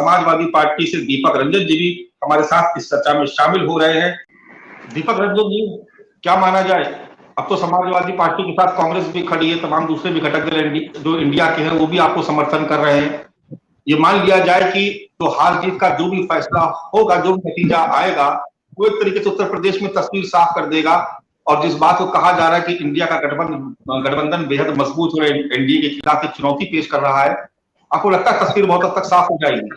Samajwadi party से दीपक रंजन जी भी हमारे साथ इस चर्चा में शामिल हो रहे हैं। दीपक रंजन जी, क्या माना जाए, अब तो समाजवादी पार्टी के साथ कांग्रेस भी खड़ी है, तमाम दूसरे भी घटक दल जो इंडिया के हैं वो भी आपको समर्थन कर रहे हैं। ये मान लिया जाए कि तो हार जीत का जो भी फैसला होगा, जो भी नतीजा आएगा, वो एक तरीके से उत्तर प्रदेश में तस्वीर साफ कर देगा। और जिस बात को कहा जा रहा है कि इंडिया का गठबंधन बेहद मजबूत और एनडीए के खिलाफ एक चुनौती पेश कर रहा है, आपको लगता है तस्वीर बहुत हद तक साफ हो जाएगी?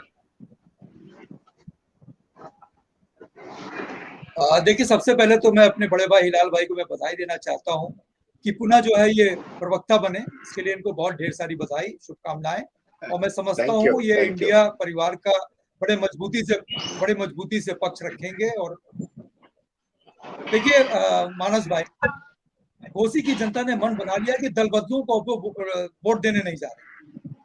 देखिए, सबसे पहले तो मैं अपने बड़े भाई हिलाल भाई को मैं बधाई देना चाहता हूं कि पुनः जो है ये प्रवक्ता बने, इसके लिए इनको बहुत ढेर सारी बधाई, शुभकामनाएं। और मैं समझता हूं ये इंडिया परिवार का बड़े मजबूती से पक्ष रखेंगे। और देखिए मानस भाई, घोसी की जनता ने मन बना लिया कि दल बदलुओं को वोट देने नहीं जा रहे,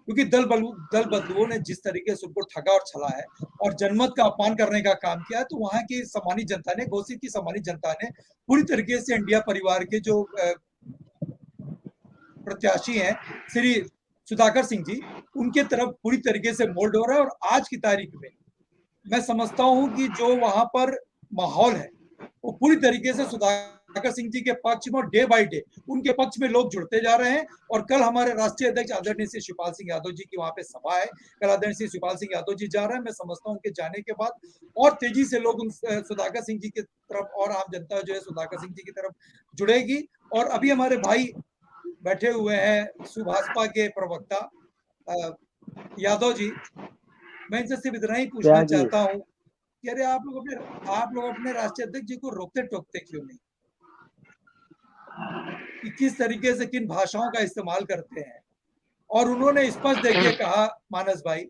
क्योंकि दल बदलुओं ने जिस तरीके से उनको ठगा और छला है और जनमत का अपमान करने का काम किया है, तो वहां की सम्मानित जनता ने, घोसी की सम्मानित जनता ने पूरी तरीके से इंडिया परिवार के जो प्रत्याशी हैं श्री सुधाकर सिंह जी, उनके तरफ पूरी तरीके से मोल्ड हो रहा है। और आज की तारीख में मैं समझता हूं कि जो वहां पर माहौल है वो पूरी तरीके से सुधाकर सिंह जी के पक्ष में, डे बाय डे उनके पक्ष में लोग जुड़ते जा रहे हैं। और कल हमारे राष्ट्रीय अध्यक्ष आदरणीय श्री शिवपाल सिंह यादव जी की वहां पे सभा है, कल आदरणीय श्री शिवपाल सिंह यादव जी जा रहे हैं। मैं समझता हूं उनके जाने के बाद और तेजी से लोग सुधाकर सिंह जी की तरफ और आम जनता जो है सुधाकर सिंह जी की तरफ जुड़ेगी। और अभी हमारे भाई बैठे हुए हैं सुभाषपा के प्रवक्ता यादव जी, मैं इनसे सिर्फ इतना ही पूछना चाहता हूँ कि अरे आप लोग अपने राष्ट्रीय अध्यक्ष जी को रोकते टोकते क्यों नहीं, कि किस तरीके से किन भाषाओं का इस्तेमाल करते हैं। और उन्होंने स्पष्ट देखिए कहा मानस भाई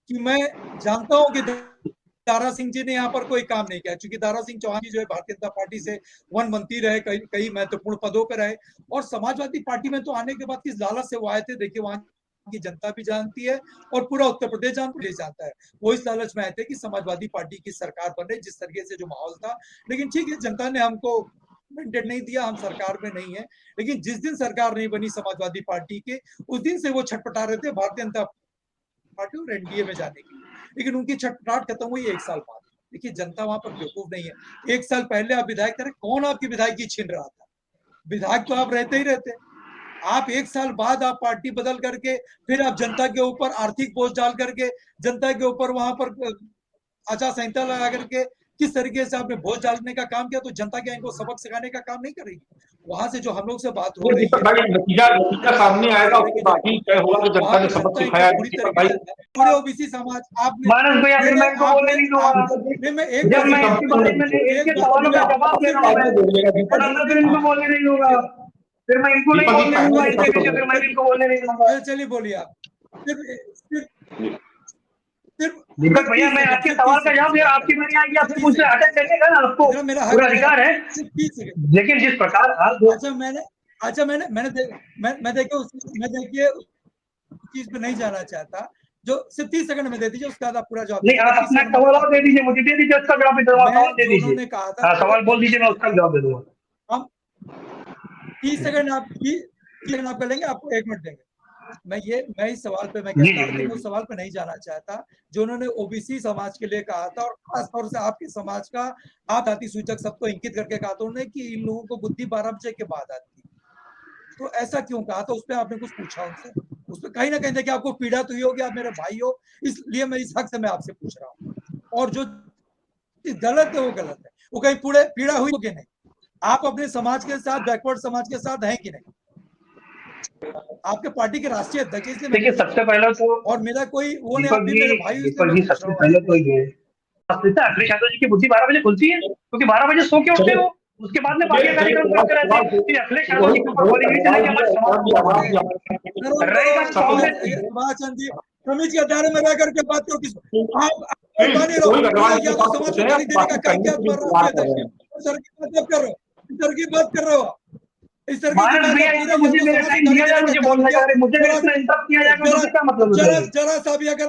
कि मैं जानता हूं कि दारा सिंह जी ने यहाँ पर कोई काम नहीं किया, क्योंकि दारा सिंह चौहान जी जो है भारतीय जनता पार्टी से वन मंत्री रहे, कई महत्वपूर्ण पदों पर रहे, और समाजवादी पार्टी में तो आने के बाद किस लालच से वो आए थे, देखिए वहां की जनता भी जानती है और पूरा उत्तर प्रदेश जानता है। वो इस लालच में आए थे कि समाजवादी पार्टी की सरकार बने, जिस तरीके से जो माहौल था। लेकिन ठीक है, जनता ने हमको मैंडेट नहीं दिया, हम सरकार में नहीं है। लेकिन जिस दिन सरकार नहीं बनी समाजवादी पार्टी के, उस दिन से वो छटपटा रहे थे भारतीय जनता पार्टी और एनडीए में जाने के लिए। लेकिन उनकी छटपटाहट खत्म हुई 1 साल बाद। देखिए, जनता वहां पर बेवकूफ नहीं है। 1 साल पहले आप विधायक थे, कौन आपकी विधायकी छीन रहा था? विधायक तो आप रहते ही रहते। आप 1 साल बाद आप पार्टी बदल करके फिर आप जनता के ऊपर आर्थिक बोझ डाल करके, जनता के ऊपर वहां पर आचार संहिता लगा करके किस तरीके से आपने बोझ डालने का काम किया, तो जनता क्या इनको सबक सिखाने का काम नहीं करेगी? वहां से जो हम लोग से बात हो रही है, नतीजा सामने आएगा, उसके बाद ही तय होगा कि जनता ने सबक सिखाया। पूरी तरीके से पूरे ओबीसी समाज आपने मानस भैया, फिर मैं इनको बोलने नहीं दूंगा। जब मैं इसके बारे में एक सवाल का जवाब दे रहा हूं, और फिर इनको बोलने नहीं दूंगा, फिर मैं इनको नहीं बोलने दूंगा, इसके पीछे फिर मैं इनको बोलने नहीं दूंगा। चलिए बोलिए आप। दीपक भैया, मैं आपके सवाल का जवाब दिया, आपकी मेरी आएगी, आपसे मुझसे अटक करने का आपको पूरा अधिकार है। लेकिन जिस प्रकार आप मैं देखिए उस चीज पे नहीं जाना चाहता, जो सिर्फ 30 सेकंड में दे दीजिए, उसके बाद आप पूरा जवाब नहीं, आप अपना सवाल और दे दीजिए, मुझे दे दीजिए, उसका जवाब दे दीजिए। उन्होंने कहा था सवाल बोल दीजिए, मैं उसका जवाब दे दूंगा। हम 30 सेकंड आप कर लेंगे, आपको 1 मिनट देंगे। मैं इस सवाल पे मैं कहता हूँ कि मैं उस सवाल पे नहीं जाना चाहता जो उन्होंने ओबीसी समाज के लिए कहा था, और खासतौर से आपके समाज का आती सूचक सबको इंकित करके कहा था उन्होंने कि इन लोगों को बुद्धि 12 बजे के बाद आती है। तो ऐसा क्यों कहा था? उस पर आपने कुछ पूछा उनसे? उस पर कहीं ना कहीं देखिए आपको पीड़ा तो ही होगी, आप मेरे भाई हो, इसलिए मैं इस हक से मैं आपसे पूछ रहा हूँ। और जो गलत है वो गलत है, वो कहीं पीड़ा हुई कि नहीं? आप अपने समाज के साथ, बैकवर्ड समाज के साथ हैं कि नहीं? आपके पार्टी के राष्ट्रीय अध्यक्ष, इसलिए देखिए सबसे पहले तो, और मेरा कोई वो नहीं, आप भी मेरे भाई हो, सबसे पहले तो ये अखिलेश यादव जी की बुद्धि 12 बजे खुलती है, क्योंकि 12 बजे सो के उठते हो, उसके बाद में बाकी कार्यक्रम करते रहते हैं। फिर अखिलेश यादव जी के ऊपर गोली नहीं चलेगी, हमारे सुभाष जी समीज के दायरे में रह करके बात करो। आप देने का काम क्या कर रहे हो? की बात कर रहे हो? इस तरह की मुझे मेरे टाइम दिया जाए, मुझे बोलना है, मुझे इसमें इंसल्ट किया जाएगा, तो क्या मतलब है? जरा सा भी अगर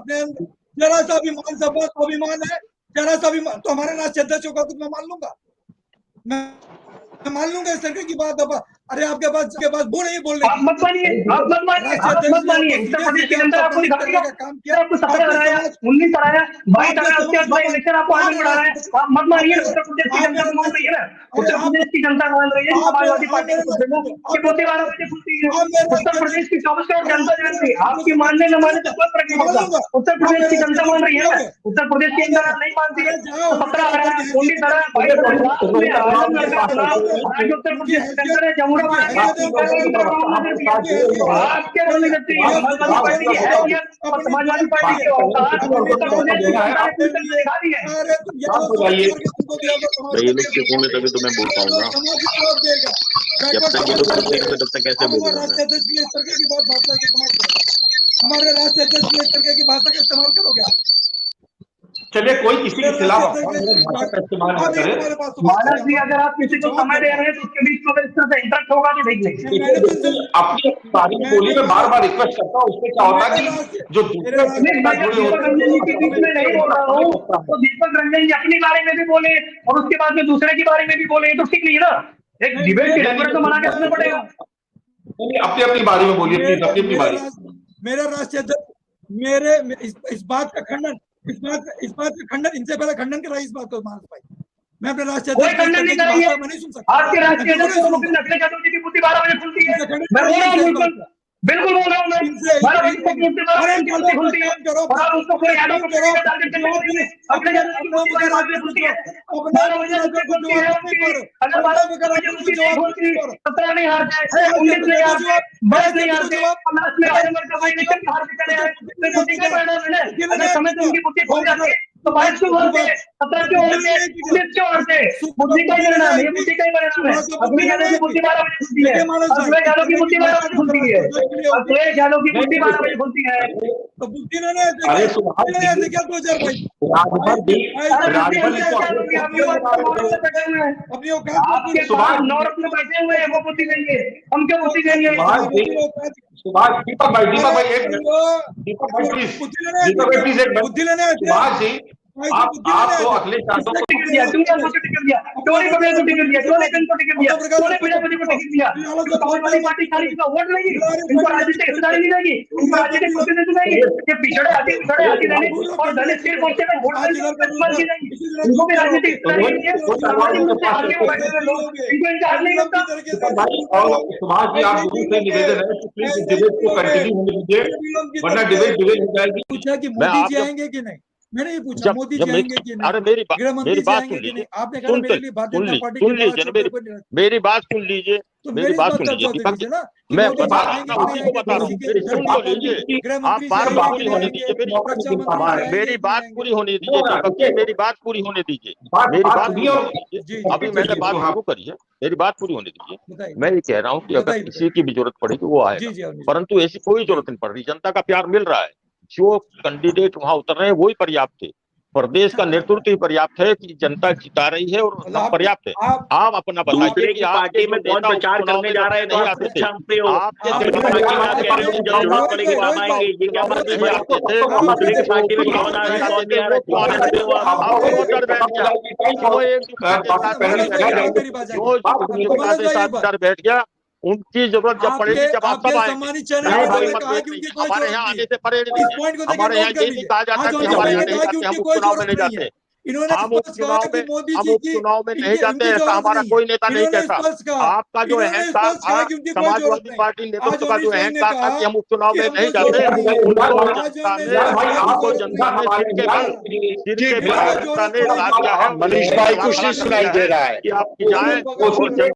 जरा सा भी मान स्वाभिमान है, जरा सा भी तो हमारे राष्ट्रीय अध्यक्ष का कुछ मैं मान लूंगा, मैं मान लूंगा इस तरीके की बात। अब अरे आपके पास वो नहीं बोल रहे। आप मत मानिए, आप मत मानिए, आप मत मानिए। उत्तर प्रदेश की जनता आपको दिखा दिया, आपको 17 हराया, 19 हराया, 22 हराया, उसके बाद इलेक्शन आपको आगे बढ़ा रहा है। आप मत मानिए, उत्तर प्रदेश की जनता मान रही है ना, उत्तर प्रदेश की जनता मान रही है समाजवादी पार्टी की मोदी 12 बजे खुलती है। उत्तर प्रदेश की 24 करोड़ जनता जानती है, आपकी मानने न मानने से कोई फर्क नहीं पड़ता। उत्तर प्रदेश की जनता मान रही है ना, उत्तर प्रदेश की जनता नहीं मानती है तो 17 हराया, 19 हराया, 22 उत्तर प्रदेश की जनता ने जमुना आपके बोलने लगती है समाजवादी पार्टी की हैसियत और समाजवादी पार्टी की औकात उत्तर प्रदेश की जनता ने खुलकर दिखा दी है। ये लोग चुप होंगे तभी तो मैं बोल पाऊंगा, जब तक ये लोग चुप रहेंगे तब तक कैसे बोलूंगा मैं। हमारे राष्ट्रीय अध्यक्ष की इस तरह की भाषा का इस्तेमाल करोगे आप? चलिए कोई किसी के खिलाफ भाषा का इस्तेमाल न करे। मानस जी, अगर आप किसी को समय दे रहे हैं तो उसके बीच में अगर इस तरह से इंटरेक्ट होगा तो ठीक नहीं। अपनी बारी बोली में बार बार रिक्वेस्ट करता हूँ, उससे क्या होता है कि जो दूसरे दीपक रंजन जी के बीच में नहीं बोल रहा हूँ, तो दीपक रंजन जी अपनी बारे में भी बोले और उसके बाद में दूसरे के बारे में भी बोले, तो ठीक नहीं है ना। एक डिबेट की रेगुलर तो मना के रखना पड़ेगा। अपनी अपनी बारी में बोलिए प्लीज, अपनी अपनी बारी। मेरा राष्ट्रीय अध्यक्ष मेरे इस बात का खंडन इनसे पहले खंडन करा इस बात को मानस भाई। मैं अपने राष्ट्रीय कोई खंडन नहीं करेंगे। नहीं सुन सकता। आपके राष्ट्रीय अध्यक्ष मुकुंद अखिलेश यादव जी की बुद्धि 12 बजे खुलती है। मैं बोल रहा हूँ बिल्कुल बोल रहा हूँ मैं 12 बजे तक मुफ्ती 12 बजे खुलती है और आप उसको कोई यादव को टारगेट करने के लिए अपने यादव की बुद्धि 12 बजे खुलती है। 12 बजे खुलती है अगर 12 बजे खुलती है 17 नहीं हार जाए, 19 नहीं हार जाए, 22 नहीं हार जाए, 50 में राजनगर का भाई इलेक्शन हार के चले आए, तो बुद्धि का परिणाम है। अगर समय से उनकी बुद्धि खोल जाती है तो 22 क्यों हारते, 17 क्यों हारते, 19 क्यों हारते? बुद्धि का ही परिणाम है, ये बुद्धि का ही परिणाम है। अखिलेश यादव की बुद्धि 12 बजे खुलती है, अखिलेश यादव की बुद्धि 12 बजे खुलती है, अखिलेश यादव की बुद्धि 12 बजे खुलती है। तो बुद्धि ने ऐसे क्या 2000 भाई आपके पास 9 रत्न बैठे हुए हैं, वो बुद्धि नहीं है, हम क्यों बुद्धि नहीं है? सुभाष दीपक भाई एक दीपक भाई प्लीज एक बुद्धि लेने सुभाष जी आप तो अखिलेश यादव को टिकट दिया, तुमने हमको टिकट दिया, क्यों नहीं पटेल को टिकट दिया, क्यों नहीं को टिकट दिया, क्यों नहीं प्रजापति को टिकट दिया? समाजवादी पार्टी खाली इसका वोट लेगी, इनको राजनीतिक हिस्सेदारी नहीं देगी, इनको राजनीतिक प्रतिनिधित्व देगी। ये पिछड़े आती रहने और दलित सिर्फ मोर्चे में वोट देने की जाएगी, इनको भी राजनीतिक हिस्सेदारी नहीं है। सामाजिक रूप से आगे बैठे हुए लोग, इनको इनका हक नहीं होता। सुभाष जी आप लोगों से निवेदन है कि प्लीज डिबेट को कंटिन्यू होने दीजिए, वरना डिबेट हो जाएगी। पूछा कि मोदी जी आएंगे कि नहीं, मैंने ये पूछा मोदी जी आएंगे कि नहीं। अरे मेरी बात सुन लीजिए, आपने कहा मेरे लिए भारतीय जनता पार्टी सुन लीजिए, मेरी बात सुन लीजिए, मेरी बात सुन लीजिए दीपक जी, मैं उसी को बता रहा हूँ, मेरी सुन तो लीजिए, आप बात पूरी होने दीजिए, मेरी बात पूरी होने दीजिए दीपक जी, मेरी बात पूरी होने दीजिए, मेरी बात पूरी होने दीजिए। अभी मैंने बात शुरू करी है, मेरी बात पूरी होने दीजिए। मैं ये कह रहा हूँ कि अगर किसी की भी जरूरत पड़ी तो वो आएगा, परंतु ऐसी कोई जरूरत नहीं पड़ रही, जनता का प्यार मिल रहा है। जो कैंडिडेट वहां उतर रहे हैं वही पर्याप्त थे, प्रदेश का नेतृत्व ही पर्याप्त है कि जनता जिता रही है और पर्याप्त है। आप अपना बताइए कि पार्टी में कौन प्रचार करने जा रहे हैं, नहीं आते थे आपके जरूरत पड़ेगी वहां आएंगे, ये क्या बात है? आपके थे दूसरे की पार्टी में कौन आ रहा है, कौन नहीं आ रहा है, वो डर बैठ गया, वो एक डर बैठ गया। उनकी जरूरत जब पड़ेगी जब आप सब आएंगे, हमारे यहाँ आने से परे हमारे यहाँ ये नहीं कहा जाता कि हमारे यहाँ नहीं जाते, हम उपचुनाव में नहीं जाते, हम उपचुनाव में नहीं जाते, ऐसा हमारा कोई नेता नहीं कहता। आपका जो अहंकार था, समाजवादी पार्टी नेतृत्व का जो अहंकार था कि हम उपचुनाव में नहीं जाते, उनको जनता ने मनीष भाई कुछ नहीं सुनाई दे रहा है कि आप जाए